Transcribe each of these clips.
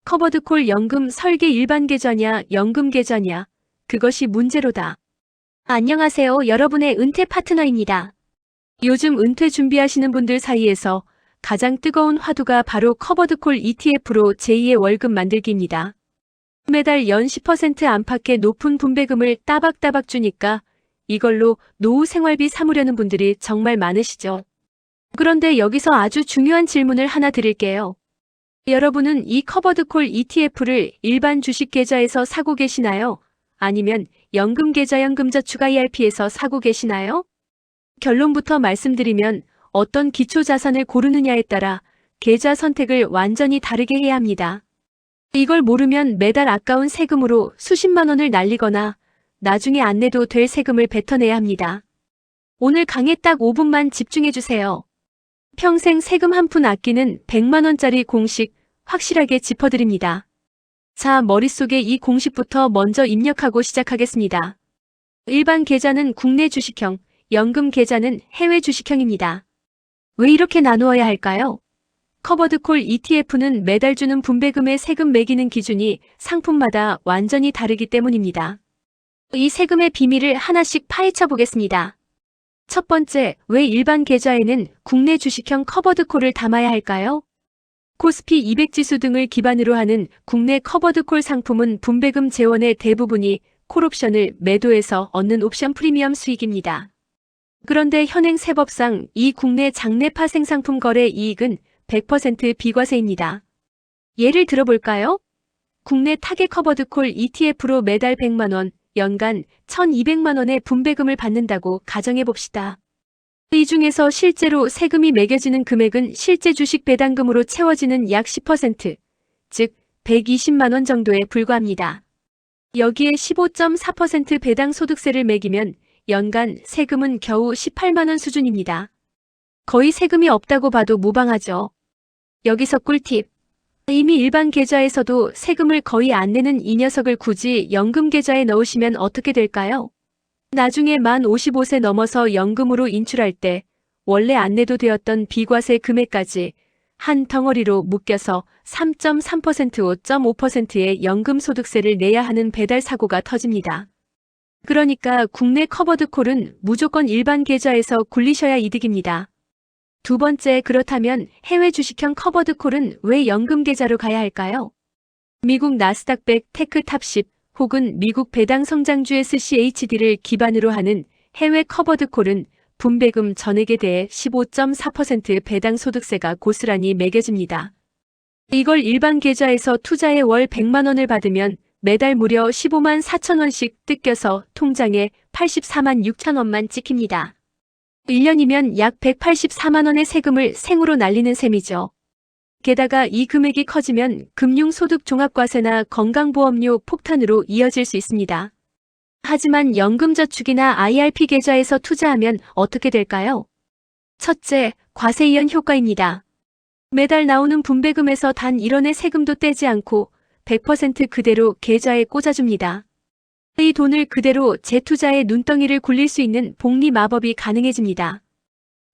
커버드콜 연금 설계 일반 계좌냐, 연금 계좌냐. 그것이 문제로다. 안녕하세요. 여러분의 은퇴 파트너입니다. 요즘 은퇴 준비하시는 분들 사이에서 가장 뜨거운 화두가 바로 커버드콜 ETF로 제2의 월급 만들기입니다. 매달 연 10% 안팎의 높은 분배금을 따박따박 주니까 이걸로 노후 생활비 삼으려는 분들이 정말 많으시죠. 그런데 여기서 아주 중요한 질문을 하나 드릴게요. 여러분은 이 커버드콜 ETF를 일반 주식 계좌에서 사고 계시나요? 아니면 연금 계좌 연금저축 IRP에서 사고 계시나요? 결론부터 말씀드리면 어떤 기초 자산을 고르느냐에 따라 계좌 선택을 완전히 다르게 해야 합니다. 이걸 모르면 매달 아까운 세금으로 수십만 원을 날리거나 나중에 안 내도 될 세금을 뱉어내야 합니다. 오늘 강의 딱 5분만 집중해주세요. 평생 세금 한 푼 아끼는 100만 원짜리 공식 확실하게 짚어드립니다. 자, 머릿속에 이 공식부터 먼저 입력하고 시작하겠습니다. 일반 계좌는 국내 주식형, 연금 계좌는 해외 주식형입니다. 왜 이렇게 나누어야 할까요? 커버드콜 ETF는 매달 주는 분배금의 세금 매기는 기준이 상품마다 완전히 다르기 때문입니다. 이 세금의 비밀을 하나씩 파헤쳐 보겠습니다. 첫 번째, 왜 일반 계좌에는 국내 주식형 커버드콜을 담아야 할까요? 코스피 200 지수 등을 기반으로 하는 국내 커버드콜 상품은 분배금 재원의 대부분이 콜옵션을 매도해서 얻는 옵션 프리미엄 수익입니다. 그런데 현행 세법상 이 국내 장내파 생상품 거래 이익은 100% 비과세입니다. 예를 들어볼까요? 국내 타겟 커버드콜 ETF로 매달 100만 원, 연간 1,200만 원의 분배금을 받는다고 가정해봅시다. 이 중에서 실제로 세금이 매겨지는 금액은 실제 주식 배당금으로 채워지는 약 10%, 즉 120만 원 정도에 불과합니다. 여기에 15.4% 배당 소득세를 매기면 연간 세금은 겨우 18만 원 수준입니다. 거의 세금이 없다고 봐도 무방하죠. 여기서 꿀팁. 이미 일반 계좌에서도 세금을 거의 안 내는 이 녀석을 굳이 연금 계좌에 넣으시면 어떻게 될까요? 나중에 만 55세 넘어서 연금으로 인출할 때 원래 안 내도 되었던 비과세 금액까지 한 덩어리로 묶여서 3.3%, 5.5%의 연금 소득세를 내야 하는 배달 사고가 터집니다. 그러니까 국내 커버드콜은 무조건 일반 계좌에서 굴리셔야 이득입니다. 두 번째, 그렇다면 해외 주식형 커버드콜은 왜 연금 계좌로 가야 할까요? 미국 나스닥 100 테크 탑10 혹은 미국 배당 성장주 SCHD를 기반으로 하는 해외 커버드콜은 분배금 전액에 대해 15.4% 배당 소득세가 고스란히 매겨집니다. 이걸 일반 계좌에서 투자해 월 100만 원을 받으면 매달 무려 15만 4천 원씩 뜯겨서 통장에 84만 6천 원만 찍힙니다. 1년이면 약 184만 원의 세금을 생으로 날리는 셈이죠. 게다가 이 금액이 커지면 금융소득종합과세나 건강보험료 폭탄으로 이어질 수 있습니다. 하지만 연금저축이나 IRP 계좌에서 투자하면 어떻게 될까요? 첫째, 과세 이연 효과입니다. 매달 나오는 분배금에서 단 1원의 세금도 떼지 않고 100% 그대로 계좌에 꽂아줍니다. 이 돈을 그대로 재투자에 눈덩이를 굴릴 수 있는 복리 마법이 가능해집니다.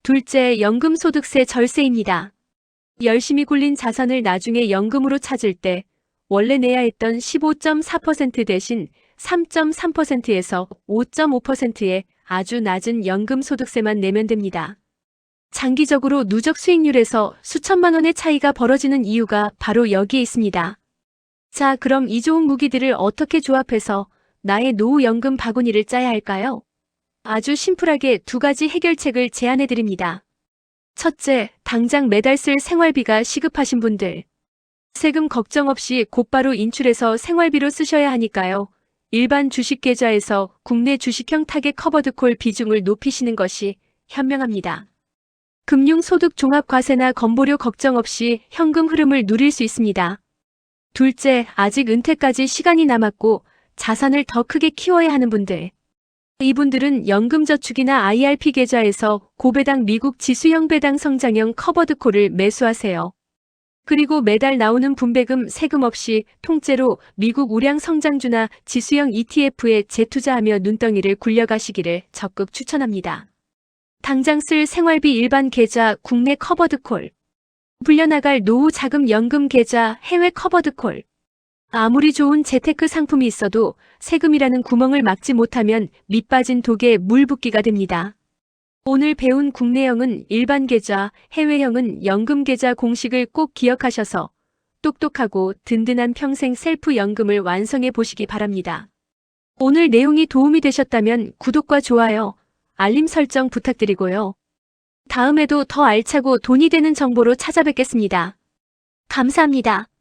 둘째, 연금소득세 절세입니다. 열심히 굴린 자산을 나중에 연금으로 찾을 때 원래 내야 했던 15.4% 대신 3.3%에서 5.5%의 아주 낮은 연금소득세만 내면 됩니다. 장기적으로 누적 수익률에서 수천만 원의 차이가 벌어지는 이유가 바로 여기에 있습니다. 자, 그럼 이 좋은 무기들을 어떻게 조합해서 나의 노후 연금 바구니를 짜야 할까요? 아주 심플하게 두 가지 해결책을 제안해드립니다. 첫째, 당장 매달 쓸 생활비가 시급하신 분들. 세금 걱정 없이 곧바로 인출해서 생활비로 쓰셔야 하니까요. 일반 주식 계좌에서 국내 주식형 타겟 커버드콜 비중을 높이시는 것이 현명합니다. 금융소득 종합과세나 건보료 걱정 없이 현금 흐름을 누릴 수 있습니다. 둘째, 아직 은퇴까지 시간이 남았고 자산을 더 크게 키워야 하는 분들. 이분들은 연금저축이나 IRP 계좌에서 고배당 미국 지수형 배당 성장형 커버드콜을 매수하세요. 그리고 매달 나오는 분배금 세금 없이 통째로 미국 우량 성장주나 지수형 ETF에 재투자하며 눈덩이를 굴려가시기를 적극 추천합니다. 당장 쓸 생활비 일반 계좌 국내 커버드콜. 불려나갈 노후 자금 연금 계좌 해외 커버드 콜. 아무리 좋은 재테크 상품이 있어도 세금이라는 구멍을 막지 못하면 밑빠진 독에 물 붓기가 됩니다. 오늘 배운 국내형은 일반 계좌, 해외형은 연금 계좌 공식을 꼭 기억하셔서 똑똑하고 든든한 평생 셀프 연금을 완성해 보시기 바랍니다. 오늘 내용이 도움이 되셨다면 구독과 좋아요, 알림 설정 부탁드리고요. 다음에도 더 알차고 돈이 되는 정보로 찾아뵙겠습니다. 감사합니다.